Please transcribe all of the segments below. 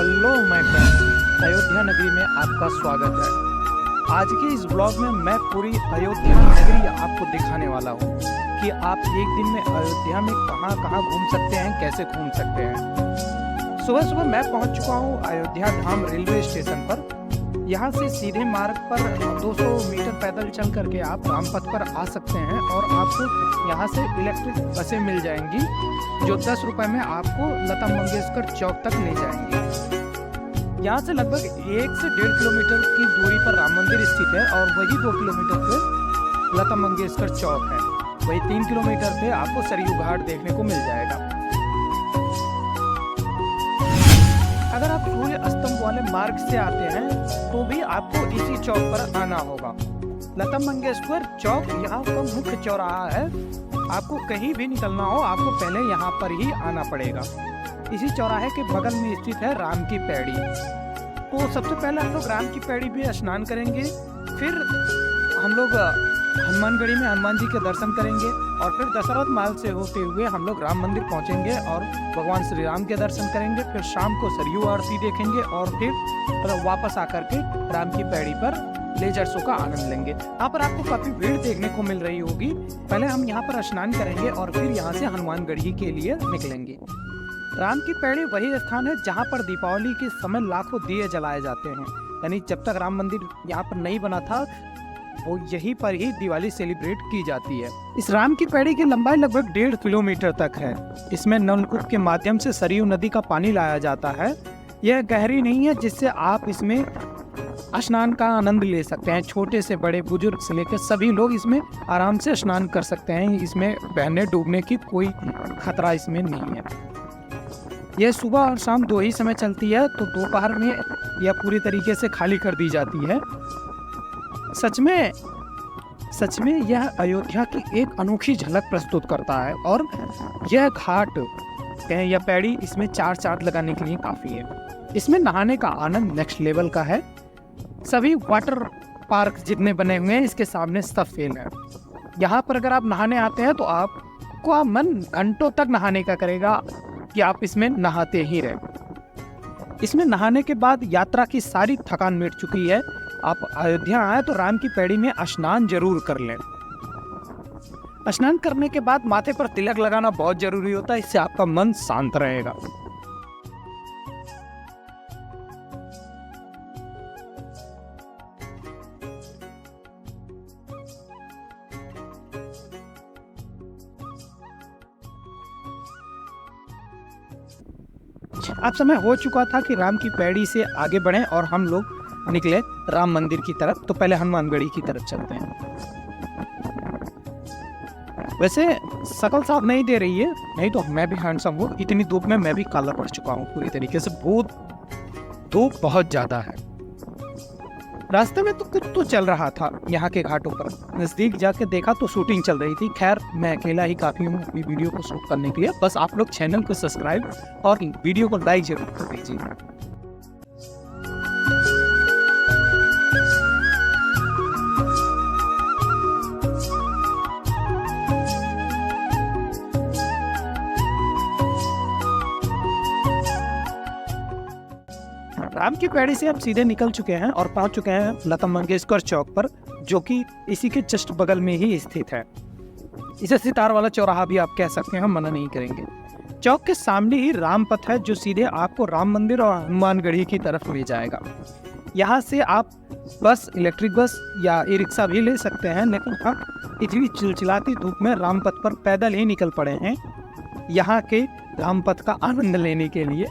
Hello my friend, Ayodhya नगरी में आपका स्वागत है। आज के इस ब्लॉग में मैं पूरी अयोध्या नगरी आपको दिखाने वाला हूँ कि आप एक दिन में अयोध्या में कहाँ कहाँ घूम सकते हैं, कैसे घूम सकते हैं। सुबह सुबह मैं पहुँच चुका हूँ अयोध्या धाम रेलवे स्टेशन पर। यहाँ से सीधे मार्ग पर 200 मीटर पैदल चल करके आप रामपथ पर आ सकते हैं और आपको यहाँ से इलेक्ट्रिक बसें मिल जाएंगी जो 10 रुपए में आपको लता मंगेशकर चौक तक ले जाएंगी। यहाँ से लगभग 1 से 1.5 किलोमीटर की दूरी पर राम मंदिर स्थित है और वही 2 किलोमीटर पे लता मंगेशकर चौक है। वही 3 किलोमीटर पे आपको सरयू घाट देखने को मिल जाएगा। अगर आप सूर्य अस्तंभ वाले मार्ग से आते हैं तो भी आपको इसी चौक पर आना होगा। लता मंगेशकर चौक यहाँ का मुख्य चौराहा है। आपको कहीं भी निकलना हो आपको पहले यहाँ पर ही आना पड़ेगा। इसी चौराहे के बगल में स्थित है राम की पैड़ी। तो सबसे पहले हम लोग राम की पैड़ी पे स्नान करेंगे, फिर हम लोग हनुमानगढ़ी में हनुमान जी के दर्शन करेंगे और फिर दशरथ महल से होते हुए हम लोग राम मंदिर पहुंचेंगे और भगवान श्री राम के दर्शन करेंगे। फिर शाम को सरयू आरती देखेंगे और फिर वापस आकर के राम की पैड़ी पर लेजर शो का आनंद लेंगे। यहाँ पर आपको काफी भीड़ देखने को मिल रही होगी। पहले हम यहाँ पर स्नान करेंगे और फिर यहाँ से हनुमानगढ़ी के लिए निकलेंगे। राम की पैड़ी वही स्थान है जहाँ पर दीपावली के समय लाखों दिए जलाए जाते हैं। यानी जब तक राम मंदिर यहाँ पर नहीं बना था वो यहीं पर ही दिवाली सेलिब्रेट की जाती है। इस राम की पैड़ी की लंबाई लगभग 1.5 किलोमीटर तक है। इसमें नलकूप के माध्यम से सरयू नदी का पानी लाया जाता है। यह गहरी नहीं है जिससे आप इसमें स्नान का आनंद ले सकते हैं। छोटे से बड़े बुजुर्ग से लेकर सभी लोग इसमें आराम से स्नान कर सकते हैं। इसमें बहने डूबने की कोई खतरा इसमें नहीं है। यह सुबह और शाम 2 ही समय चलती है, तो दोपहर में यह पूरी तरीके से खाली कर दी जाती है। सच में यह अयोध्या की एक अनोखी झलक प्रस्तुत करता है और यह घाट या पैड़ी इसमें 4 चांद लगाने के लिए काफी है। इसमें नहाने का आनंद नेक्स्ट लेवल का है। सभी वाटर पार्क जितने बने हुए हैं इसके सामने सब फेल है। यहाँ पर अगर आप नहाने आते हैं तो आपका मन घंटों तक नहाने का करेगा कि आप इसमें नहाते ही रहे। इसमें नहाने के बाद यात्रा की सारी थकान मिट चुकी है। आप अयोध्या आए तो राम की पैड़ी में स्नान जरूर कर लें। स्नान करने के बाद माथे पर तिलक लगाना बहुत जरूरी होता है। इससे आपका मन शांत रहेगा। अब समय हो चुका था कि राम की पैड़ी से आगे बढ़ें और हम लोग निकले राम मंदिर की तरफ। तो पहले हनुमानगढ़ी की तरफ चलते हैं। वैसे शकल साफ नहीं दे रही है, नहीं तो मैं भी हैंडसम हूँ। इतनी धूप में मैं भी काला पड़ चुका हूँ पूरी तरीके से। धूप बहुत ज्यादा है। रास्ते में तो कुछ तो चल रहा था यहाँ के घाटों पर। नजदीक जाके देखा तो शूटिंग चल रही थी। खैर मैं अकेला ही काफी हूँ अपनी वीडियो को शूट करने के लिए। बस आप लोग चैनल को सब्सक्राइब और वीडियो को लाइक जरूर कर दीजिए। राम की पैड़ी से हम सीधे निकल चुके हैं और पहुंच चुके हैं लता मंगेशकर चौक पर, जो कि इसी के जस्ट बगल में ही स्थित है। इसे सितार वाला चौराहा भी आप कह सकते हैं, हम मना नहीं करेंगे। चौक के सामने ही राम पथ है जो सीधे आपको राम मंदिर और हनुमानगढ़ी की तरफ ले जाएगा। यहाँ से आप बस, इलेक्ट्रिक बस या ई रिक्शा भी ले सकते हैं, लेकिन हम इतनी चिलचिलाती धूप में राम पथ पर पैदल ही निकल पड़े हैं यहाँ के राम पथ का आनंद लेने के लिए।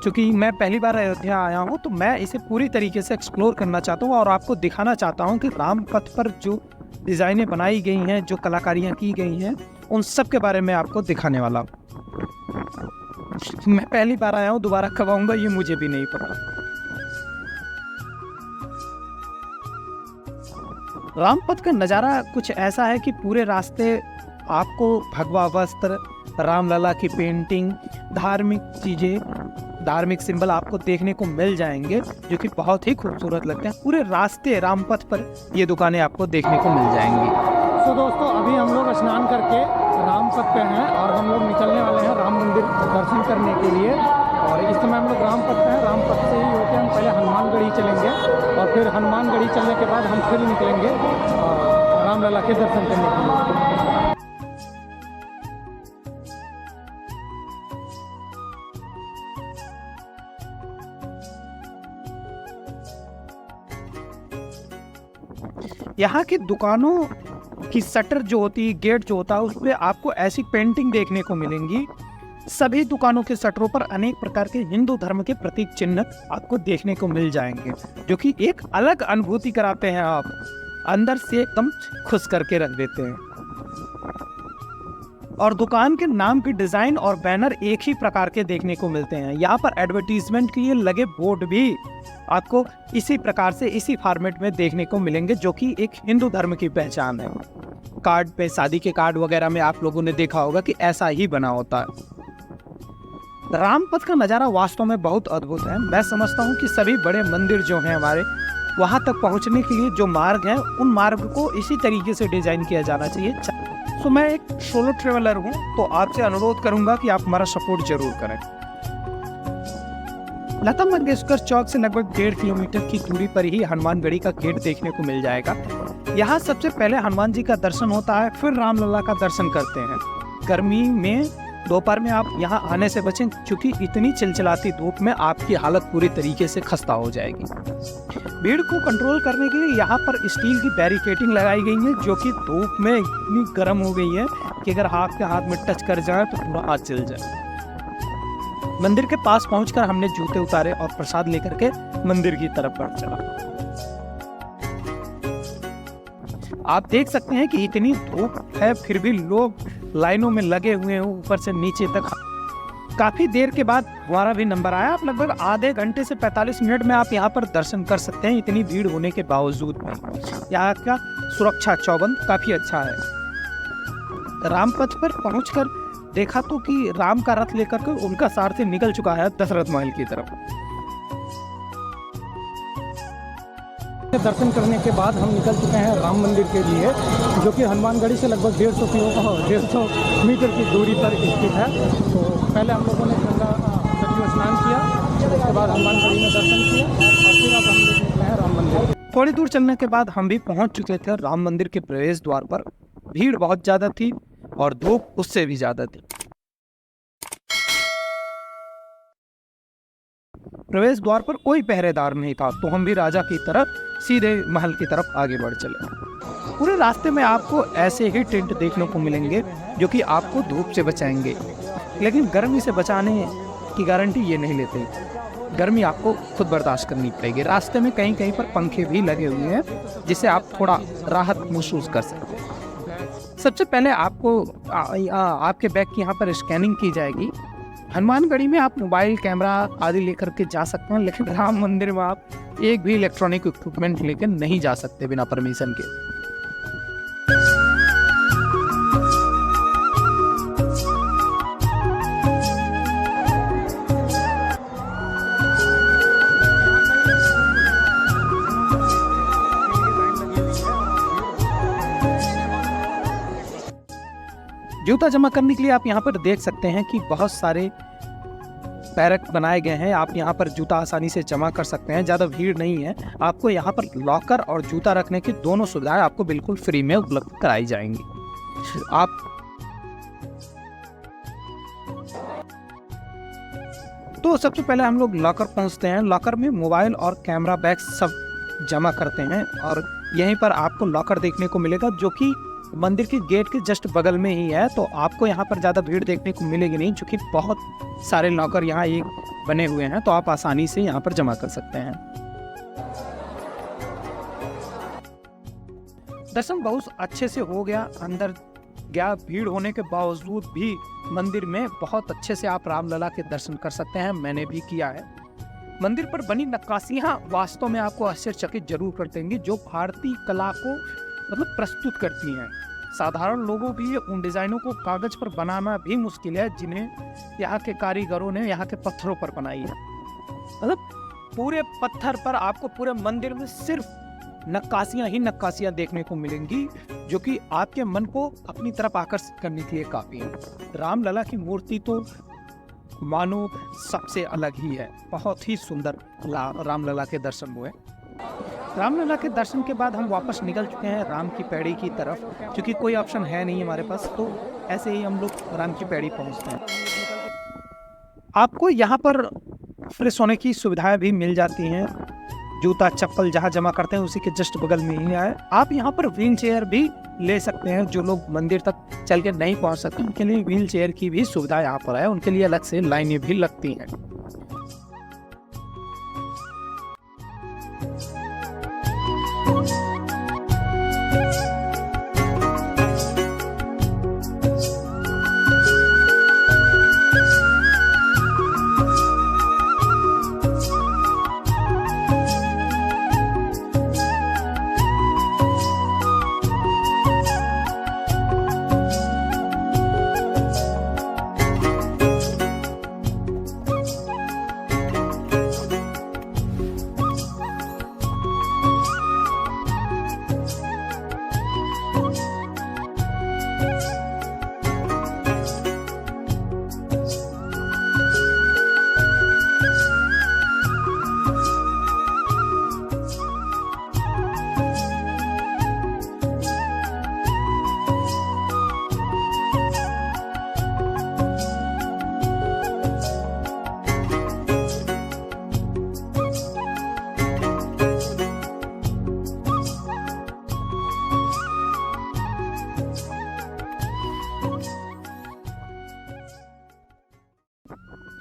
चूँकि मैं पहली बार अयोध्या आया हूँ तो मैं इसे पूरी तरीके से एक्सप्लोर करना चाहता हूँ और आपको दिखाना चाहता हूँ कि राम पथ पर जो डिज़ाइनें बनाई गई हैं, जो कलाकारियाँ की गई हैं, उन सब के बारे में आपको दिखाने वाला हूँ। मैं पहली बार आया हूँ, दोबारा कब आऊँगा ये मुझे भी नहीं पता। राम पथ का नज़ारा कुछ ऐसा है कि पूरे रास्ते आपको भगवा वस्त्र, रामलला की पेंटिंग, धार्मिक चीज़ें, धार्मिक सिंबल आपको देखने को मिल जाएंगे जो कि बहुत ही खूबसूरत लगते हैं। पूरे रास्ते रामपथ पर ये दुकानें आपको देखने को मिल जाएंगी। तो दोस्तों अभी हम लोग स्नान करके रामपथ पे हैं और हम लोग निकलने वाले हैं राम मंदिर दर्शन करने के लिए। और इस समय हम लोग रामपथ पे हैं, रामपथ से ही होकर हम पहले हनुमानगढ़ी चलेंगे और फिर हनुमानगढ़ी चलने के बाद हम फिर निकलेंगे रामलला के दर्शन करने के लिए। यहाँ की दुकानों की शटर जो होती है, गेट जो होता है, उस पे आपको ऐसी पेंटिंग देखने को मिलेंगी। सभी दुकानों के शटरों पर अनेक प्रकार के हिंदू धर्म के प्रतीक चिन्ह आपको देखने को मिल जाएंगे, जो कि एक अलग अनुभूति कराते हैं, आप अंदर से एकदम खुश करके रख देते हैं। और दुकान के नाम की डिजाइन और बैनर एक ही प्रकार के देखने को मिलते हैं। यहाँ पर एडवर्टीजमेंट के लिए लगे बोर्ड भी आपको इसी प्रकार से, इसी फॉर्मेट में देखने को मिलेंगे, जो कि एक हिंदू धर्म की पहचान है। कार्ड पे, शादी के कार्ड वगैरह में आप लोगों ने देखा होगा कि ऐसा ही बना होता है। रामपथ का नज़ारा वास्तव में बहुत अद्भुत है। मैं समझता हूँ कि सभी बड़े मंदिर जो हैं हमारे, वहाँ तक पहुँचने के लिए जो मार्ग हैं, उन मार्ग को इसी तरीके से डिजाइन किया जाना चाहिए। तो मैं एक सोलो ट्रेवलर हूँ, तो आपसे अनुरोध करूँगा कि आप हमारा सपोर्ट जरूर करें। लता मंगेशकर चौक से लगभग 1.5 किलोमीटर की दूरी पर ही हनुमानगढ़ी का गेट देखने को मिल जाएगा। यहाँ सबसे पहले हनुमान जी का दर्शन होता है, फिर रामलला का दर्शन करते हैं। गर्मी में दोपहर में आप यहाँ आने से बचें, क्योंकि इतनी चिलचिलाती धूप में आपकी हालत पूरी तरीके से खस्ता हो जाएगी। भीड़ को कंट्रोल करने के लिए यहाँ पर स्टील की बैरिकेडिंग लगाई गई है, जो कि धूप में इतनी गर्म हो गई है कि अगर आपके हाथ में टच कर जाए तो पूरा हाथ जल जाए। मंदिर के पास पहुंचकर हमने जूते उतारे और प्रसाद लेकर के मंदिर की तरफ बढ़ चला। आप देख सकते हैं कि इतनी धूप है, फिर भी लोग लाइनों में लगे हुए हैं ऊपर से नीचे तक। काफी देर के बाद हमारा भी नंबर आया। आप लगभग आधे घंटे से 45 मिनट में आप यहाँ पर दर्शन कर सकते हैं, इतनी भीड़ होने के बावजूद में। यहाँ का सुरक्षा चौबंद काफी अच्छा है। रामपथ पर पहुंचकर देखा तो कि राम का रथ लेकर के उनका सारथी निकल चुका है दशरथ महल की तरफ। दर्शन करने के बाद हम निकल चुके हैं राम मंदिर के लिए, जो कि हनुमानगढ़ी से लगभग 150 मीटर की दूरी पर स्थित है। तो पहले हम लोगों ने गंगा सरयू स्नान किया, उसके बाद हनुमानगढ़ी में दर्शन किया और फिर अब हम लोग निकले हैं राम मंदिर। थोड़ी दूर चलने के बाद हम भी पहुंच चुके थे राम मंदिर के प्रवेश द्वार पर। भीड़ बहुत ज्यादा थी और धूप उससे भी ज्यादा थी। प्रवेश द्वार पर कोई पहरेदार नहीं था, तो हम भी राजा की तरफ सीधे महल की तरफ आगे बढ़ चले। पूरे रास्ते में आपको ऐसे ही टेंट देखने को मिलेंगे, जो कि आपको धूप से बचाएंगे, लेकिन गर्मी से बचाने की गारंटी ये नहीं लेते। गर्मी आपको खुद बर्दाश्त करनी पड़ेगी। रास्ते में कहीं कहीं पर पंखे भी लगे हुए हैं, जिससे आप थोड़ा राहत महसूस कर सकते हैं। सबसे पहले आपको आपके बैग की यहाँ पर स्कैनिंग की जाएगी। हनुमानगढ़ी में आप मोबाइल कैमरा आदि लेकर के जा सकते हैं, लेकिन राम मंदिर में आप एक भी इलेक्ट्रॉनिक इक्विपमेंट लेकर नहीं जा सकते बिना परमिशन के। जूता जमा करने के लिए आप यहाँ पर देख सकते हैं कि बहुत सारे बैरक बनाए गए हैं। आप यहाँ पर जूता आसानी से जमा कर सकते हैं, ज़्यादा भीड़ नहीं है। आपको यहाँ पर लॉकर और जूता रखने की दोनों सुविधाएं आपको बिल्कुल फ्री में उपलब्ध कराई जाएंगी। आप तो सबसे पहले हम लोग लॉकर पहुँचते हैं। लॉकर में मोबाइल और कैमरा बैग सब जमा करते हैं और यहीं पर आपको लॉकर देखने को मिलेगा, जो कि मंदिर के गेट के जस्ट बगल में ही है। तो आपको यहाँ पर ज़्यादा भीड़ देखने को मिलेगी नहीं, क्योंकि बहुत सारे लॉकर यहाँ एक बने हुए हैं, तो आप आसानी से यहाँ पर जमा कर सकते हैं। दर्शन बहुत अच्छे से हो गया। अंदर गया, भीड़ होने के बावजूद भी मंदिर में बहुत अच्छे से आप रामलला के दर्शन कर सकते हैं। मैंने भी किया है। मंदिर पर बनी नक्काशियाँ वास्तव में आपको आश्चर्यचकित जरूर कर देंगी, जो भारतीय कला को प्रस्तुत करती हैं। साधारण लोगों भी उन डिजाइनों को कागज पर बनाना भी मुश्किल है, जिन्हें यहाँ के कारीगरों ने यहाँ के पत्थरों पर बनाई है। मतलब पूरे पत्थर पर आपको पूरे मंदिर में सिर्फ नक्काशियां ही नक्काशियां देखने को मिलेंगी, जो कि आपके मन को अपनी तरफ आकर्षित करने के लिए काफी है। रामलला की मूर्ति तो मानो सबसे अलग ही है। बहुत ही सुंदर रामलला के दर्शन हुए। रामलला के दर्शन के बाद हम वापस निकल चुके हैं राम की पैड़ी की तरफ, क्योंकि कोई ऑप्शन है नहीं हमारे पास, तो ऐसे ही हम लोग राम की पैड़ी पहुंचते हैं। आपको यहाँ पर फ्रेश होने की सुविधाएं भी मिल जाती हैं। जूता चप्पल जहाँ जमा करते हैं उसी के जस्ट बगल में ही है। आप यहाँ पर व्हील चेयर भी ले सकते हैं। जो लोग मंदिर तक चल के नहीं पहुँच सकते उनके लिए व्हील चेयर की भी सुविधा यहाँ पर है। उनके लिए अलग से लाइनें भी लगती हैं।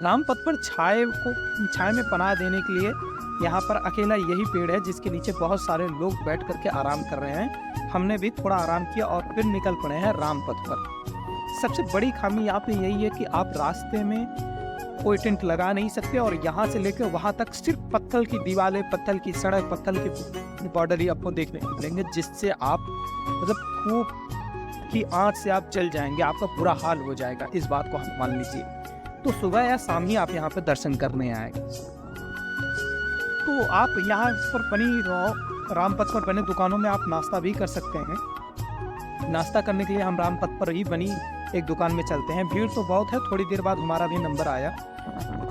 रामपथ पर छाया में पनाह देने के लिए यहाँ पर अकेला यही पेड़ है जिसके नीचे बहुत सारे लोग बैठ करके आराम कर रहे हैं। हमने भी थोड़ा आराम किया और फिर निकल पड़े हैं रामपथ पर। सबसे बड़ी खामी यहाँ पे यही है कि आप रास्ते में कोई टेंट लगा नहीं सकते और यहाँ से लेकर वहाँ तक सिर्फ पत्थर की दीवारें, पत्थर की सड़क, पत्थर की बॉर्डर ही आपको देखने को मिलेंगे, जिससे आप मतलब धूप की आंच से आप जल जाएंगे, आपका बुरा हाल हो जाएगा। इस बात को हम मान लीजिए। तो सुबह या शाम ही आप यहाँ पर दर्शन करने आए तो आप यहाँ पर बनी रामपथ पर बने दुकानों में आप नाश्ता भी कर सकते हैं। नाश्ता करने के लिए हम रामपथ पर ही बनी एक दुकान में चलते हैं। भीड़ तो बहुत है, थोड़ी देर बाद हमारा भी नंबर आया।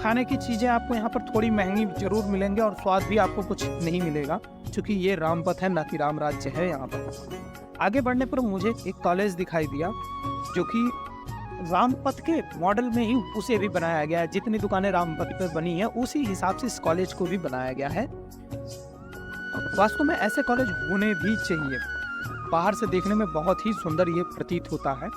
खाने की चीज़ें आपको यहाँ पर थोड़ी महंगी जरूर मिलेंगे और स्वाद भी आपको कुछ नहीं मिलेगा, क्योंकि ये रामपथ है, ना कि राम राज्य है। यहाँ पर आगे बढ़ने पर मुझे एक कॉलेज दिखाई दिया जो कि रामपथ के मॉडल में ही उसे भी बनाया गया है। जितनी दुकानें रामपथ पर बनी हैं उसी हिसाब से इस कॉलेज को भी बनाया गया है। वास्तव में ऐसे कॉलेज होने भी चाहिए। बाहर से देखने में बहुत ही सुंदर ये प्रतीत होता है।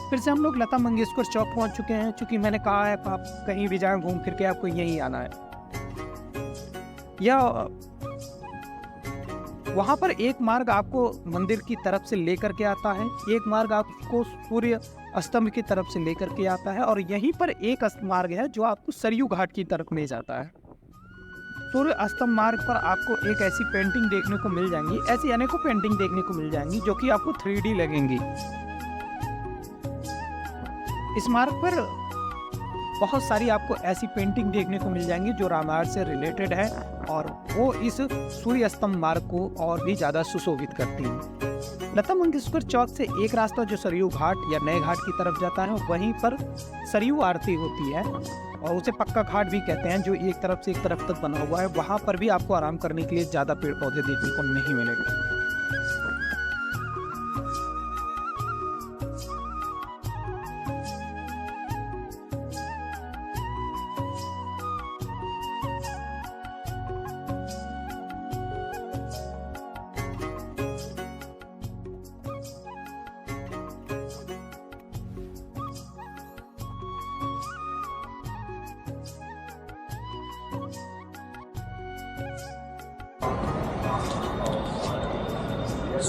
फिर से हम लोग लता मंगेशकर चौक पहुंच चुके हैं। चूंकि मैंने कहा है आप कहीं भी जाएं घूम फिर के आपको यहीं आना है। या वहाँ पर एक मार्ग आपको मंदिर की तरफ से लेकर के आता है, एक मार्ग आपको सूर्य अस्तंभ की तरफ से लेकर के आता है और यहीं पर एक मार्ग है जो आपको सरयू घाट की तरफ ले जाता है। सूर्य अस्तंभ मार्ग पर आपको एक ऐसी पेंटिंग देखने को मिल जाएंगी, ऐसी अनेकों पेंटिंग देखने को मिल जाएंगी जो कि आपको 3D लगेंगी। इस मार्ग पर बहुत सारी आपको ऐसी पेंटिंग देखने को मिल जाएंगी जो रामायण से रिलेटेड है और वो इस सूर्य स्तंभ मार्ग को और भी ज़्यादा सुशोभित करती हैं। लता मंगेशकर चौक से एक रास्ता जो सरयू घाट या नए घाट की तरफ जाता है, वहीं पर सरयू आरती होती है और उसे पक्का घाट भी कहते हैं, जो एक तरफ से एक तरफ तक बना हुआ है। वहाँ पर भी आपको आराम करने के लिए ज़्यादा पेड़ पौधे देखने को नहीं मिलेंगे।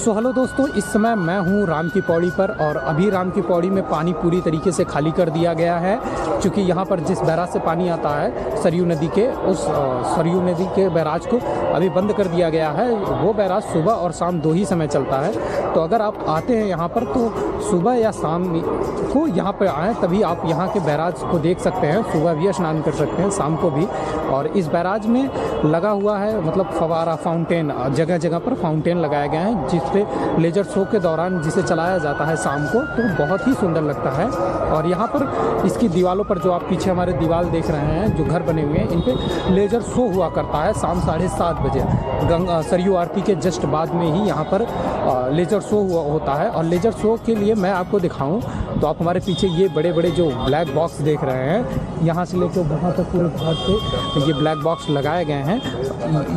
हेलो दोस्तों, इस समय मैं हूँ राम की पौड़ी पर और अभी राम की पौड़ी में पानी पूरी तरीके से खाली कर दिया गया है, क्योंकि यहाँ पर जिस बैराज से पानी आता है सरयू नदी के, उस सरयू नदी के बैराज को अभी बंद कर दिया गया है। वो बैराज सुबह और शाम 2 ही समय चलता है। तो अगर आप आते हैं यहाँ पर तो सुबह या शाम को यहाँ पर आएँ, तभी आप यहाँ के बैराज को देख सकते हैं। सुबह भी स्नान कर सकते हैं, शाम को भी। और इस बैराज में लगा हुआ है मतलब फवारा, फाउंटेन, जगह जगह पर फाउंटेन लगाए गए हैं, जिस पे लेजर शो के दौरान जिसे चलाया जाता है शाम को, तो बहुत ही सुंदर लगता है। और यहाँ पर इसकी दीवारों पर जो आप पीछे हमारे दीवार देख रहे हैं, जो घर बने हुए हैं, इन पे लेजर शो हुआ करता है शाम 7:30 बजे। सरयू आरती के जस्ट बाद में ही यहाँ पर लेजर शो होता है। और लेजर शो के लिए मैं आपको दिखाऊं तो आप हमारे पीछे ये बड़े बड़े जो ब्लैक बॉक्स देख रहे हैं, यहाँ से लेकर वहाँ तक पूरे घाट पे ये ब्लैक बॉक्स लगाए गए हैं।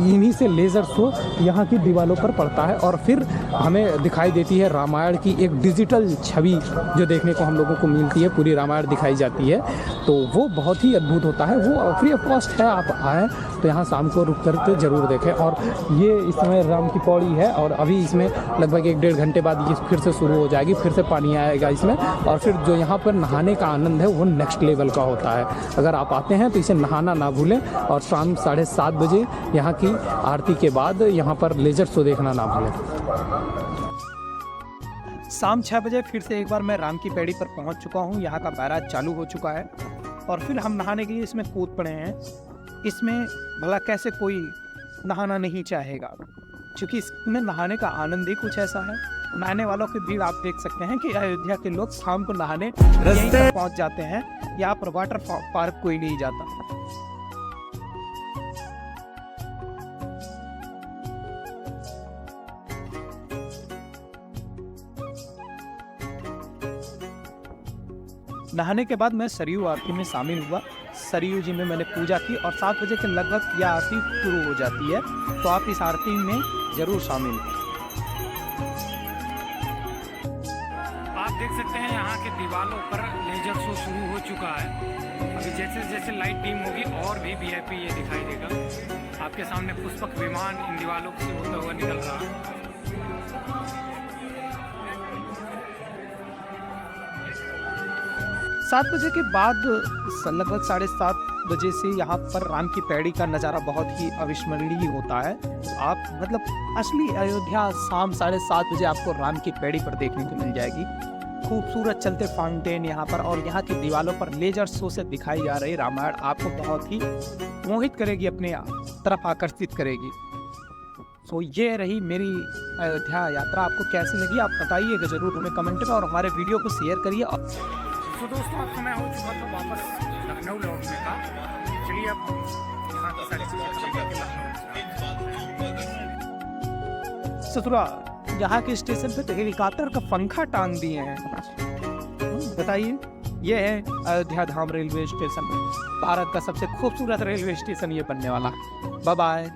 इन्हीं से लेज़र शो यहाँ की दीवारों पर पड़ता है और फिर हमें दिखाई देती है रामायण की एक डिजिटल छवि जो देखने को हम लोगों को मिलती है। पूरी रामायण दिखाई जाती है, तो वो बहुत ही अद्भुत होता है। वो फ्री ऑफ कॉस्ट है, आप आएँ तो यहाँ शाम को रुक करके ज़रूर देखें। और ये इस समय राम की पौड़ी है और अभी इसमें लगभग 1-1.5 घंटे बाद ये फिर से शुरू हो जाएगी, फिर से पानी आएगा इसमें। और फिर जो यहाँ पर नहाने का आनंद है वो नेक्स्ट लेवल का होता है। अगर आप आते हैं तो इसे नहाना ना भूलें। और शाम 7:30 बजे यहाँ की आरती के बाद यहाँ पर लेजर शो देखना ना भूलें। शाम 6 बजे फिर से एक बार मैं राम की पैड़ी पर पहुंच चुका हूं। यहाँ का बैराज चालू हो चुका है और फिर हम नहाने के लिए इसमें कूद पड़े हैं। इसमें भला कैसे कोई नहाना नहीं चाहेगा, क्योंकि इसमें नहाने का आनंद ही कुछ ऐसा है। नहाने वालों की भीड़ आप देख सकते हैं कि अयोध्या के लोग शाम को नहाने यहीं पर पहुंच जाते हैं। यहाँ पर वाटर पार्क कोई नहीं जाता। नहाने के बाद मैं सरयू आरती में शामिल हुआ। सरयू जी में मैंने पूजा की और 7 बजे के लगभग यह आरती शुरू हो जाती है, तो आप इस आरती में जरूर शामिल हो। आप देख सकते हैं यहाँ के दीवारों पर लेजर शो शुरू हो चुका है। अभी जैसे जैसे लाइट डिम होगी और भी वीआईपी ये दिखाई देगा। आपके सामने पुष्पक विमान इन दीवारों से होता हुआ निकल रहा है। 7 बजे के बाद लगभग 7:30 बजे से यहाँ पर राम की पैड़ी का नज़ारा बहुत ही अविस्मरणीय होता है। आप मतलब असली अयोध्या शाम 7:30 बजे आपको राम की पैड़ी पर देखने को मिल जाएगी। खूबसूरत चलते फाउंटेन यहाँ पर और यहाँ की दीवारों पर लेजर शो से दिखाई जा रही रामायण आपको बहुत ही मोहित करेगी, अपने तरफ आकर्षित करेगी। तो ये रही मेरी अयोध्या यात्रा। आपको कैसी लगी आप बताइएगा ज़रूर हमें कमेंट में और हमारे वीडियो को शेयर करिए। तो दोस्तों अब समय हो चुका था वापस लखनऊ लौटने का। चलिए अब यहाँ की सारी ससुरा यहाँ के स्टेशन पे तो हेलीकॉप्टर का पंखा टांग दिए हैं। बताइए, ये है अयोध्या धाम रेलवे स्टेशन, भारत का सबसे खूबसूरत रेलवे स्टेशन ये बनने वाला। Bye bye.